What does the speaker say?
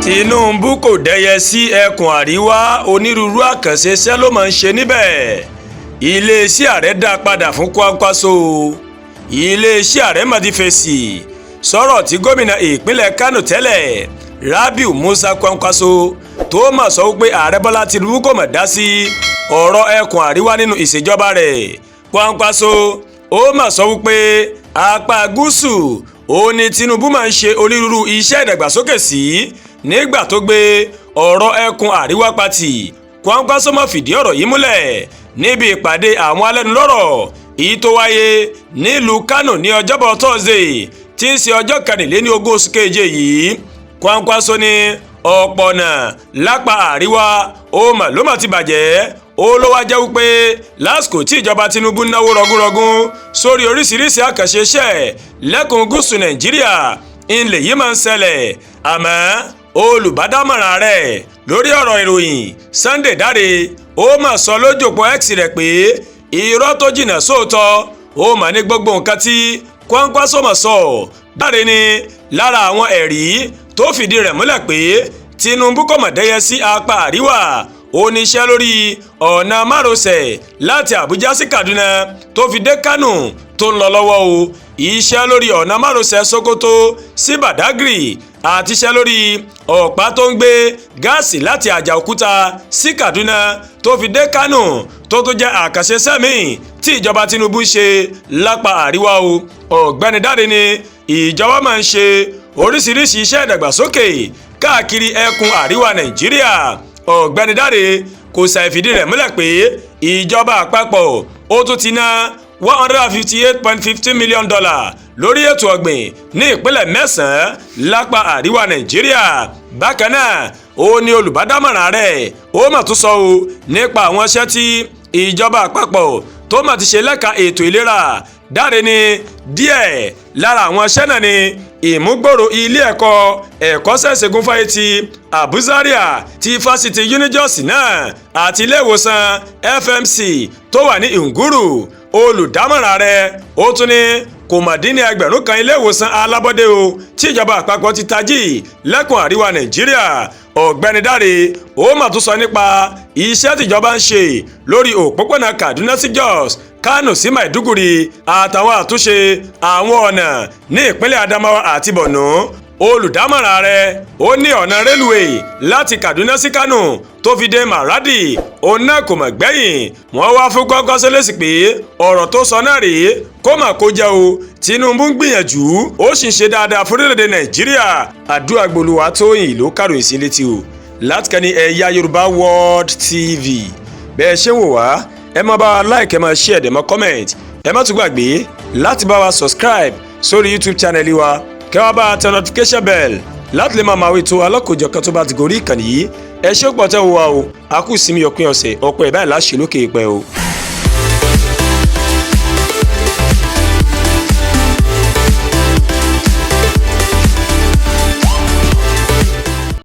Tinubu kò dẹ́yẹ sí ẹkùn àríwá, onírúurú àkànṣe iṣẹ́ ló máa ń ṣe níbẹ̀. Iléeṣẹ́ Ààrẹ Dáa Padà Fún Kwankwaso. Iléeṣẹ́ Ààrẹ mà ti fèsì sọ̀rọ̀ tí gómìnà ìpínlẹ̀ Kánò tẹ́lẹ̀ rabiumusakwankwaso tó mà sọ wípé Ààrẹ Bọ́lá Tinubu kò mà dá sí ọ̀rọ̀ ẹkùn àríwá nínú ìṣèjọba rẹ̀. Kwankwaso ó mà sọ wípé apá gúúsù ó ní Tinubu máa ń ṣe onírúurú iṣẹ́ ìdàgbàsókè sí nígbà tó gbé ọ̀rọ̀ ẹkùn àríwá pátì. Kwankwaso máa fìdí ọ̀rọ̀ yìí múlẹ̀ níbi ìpàdé àwọn alẹ́nulọ́rọ̀ èyí tó wáyé nílùú Kánò ní ọjọ́bọ̀ Thursday tí ń ṣe ọjọ́ 24 oṣù keje yìí. Kwankwaso ní ọ̀pọ̀ ọ̀nà lápá àríwá ó mà ló mà ti bàjẹ́. Ó ló wá jẹ́ wípé lásìkò tí ìjọba Tinubu náwó rọgúnrọgún sórí oríṣiríṣi àkànṣe iṣẹ́ lẹ́kùn gúúsù Nàìjíríà ilẹ̀ yìí máa ń ṣẹlẹ̀. Àmọ́ olùbádámọ̀ràn rẹ̀ lórí ọ̀rọ̀ ìròyìn Sunday Dáre ó mà sọ lójú òpó X rẹ̀ pé irọ́ tó jìnnà sóòótọ́ ó mà ní gbogbo nǹkan tí Kwankwaso mà sọ. Dáre ni lára àwọn ẹ̀rí tó fìdí rẹ̀ múlẹ̀ pé Tinubu kò mà dẹ́yẹ sí apá àríwá. Ó ní iṣẹ́ lórí ọ̀nà márosẹ̀ láti Abuja sí Kaduna tó fi dé Kánò tó ń lọ lọ́wọ́ o. Iṣẹ́ lórí ọ̀nà márosẹ̀ Sokoto sí Badagry àti iṣẹ́ lórí ọ̀pá tó ń gbé gáàsì láti Àjàòkúta sí Kaduna tó fi dé Kánò tó jẹ́ àkànṣe sẹ́mi tí ìjọba Tinubu ṣe lápá àríwá o. Ọ̀gbẹ́ni Dáre ni ìjọba máa ń ṣe oríṣiríṣi iṣẹ́ ìdàgbàsókè káàkiri ẹkùn àríwá Nàìjíríà. Ọ̀gbẹ́ni Dáre kò ṣàìfìdí rẹ̀ múlẹ̀ pé ìjọba àpapọ̀ ó tún ti ná $158.15 million lórí ètò ọ̀gbìn ní ìpínlẹ̀ 9 lápá àríwá Nàìjíríà. Bákan náà ó ní olùbádámọ̀ràn rẹ̀ ó mà tún sọ o nípa àwọn iṣẹ́ tí ìjọba àpapọ̀ tó mà ti ṣe lẹ́ka ètò ìlera. Dáre ní díẹ̀ lára àwọn iṣẹ́ náà ni ìmúgbòòrò ilé ẹ̀kọ́ ẹ̀kọ́ṣẹ́ ìṣègùn fáyẹtì Abuja ti fásitì Unijọ́sì náà àti ilé ìwòsàn FMC tó wà ní Nguru. Olùdámọ̀ràn rẹ̀ ó tún ní kò mà dín ní 1000 kan ilé ìwòsàn alábọ́dé o tí ìjọba àpapọ̀ ti tají lẹ́kùn àríwá Nàìjíríà. Ọ̀gbẹ́ni Dáre ó mà tún sọ nípa iṣẹ́ tìjọba ń ṣe lórí òpópónà Kaduna sí Jos, Kánò sí Maiduguri àtàwọn àtúnṣe àwọn ọ̀nà ní ìpínlẹ̀ Adamawa àti Borno. Olùdámọ̀ràn rẹ̀ ó ní ọ̀nà rélùwéè láti Kaduna sí Kánò tó fi dé Maradi òun náà kò mọ̀ gbẹ́yìn. Wọ́n wá fún Kwankwaso lésì pé ọ̀rọ̀ tó sọ náà rèé kó mà kó jẹ́ o. Tinubu ń gbìyànjú ó sì ń ṣe dáadáa fún orílẹ̀-èdè Nàìjíríà. Àdúrà gbólúwa Tóyìn ló kàròyìn sí létí o láti kàn ní Ẹ̀yà Yorùbá World TV. Bẹ́ẹ̀ ṣe ń wò wá ẹ máa bá wa like, ẹ máa share, ẹ máa comment, ẹ má tún gbàgbé láti bá wa subscribe sórí YouTube channel wa kẹ́ wá bá a tẹ notification bell láti lè máa máa wí tó alákòjọkan tó bá ti gorí ìkànnì yìí. Ẹ ṣé pọ̀ tẹ́ wò wá o, a kú ìsinmi òpin ọ̀sẹ̀ ọ̀pọ̀ ẹ̀ báyìí láṣẹ lókè ìpẹ́ o.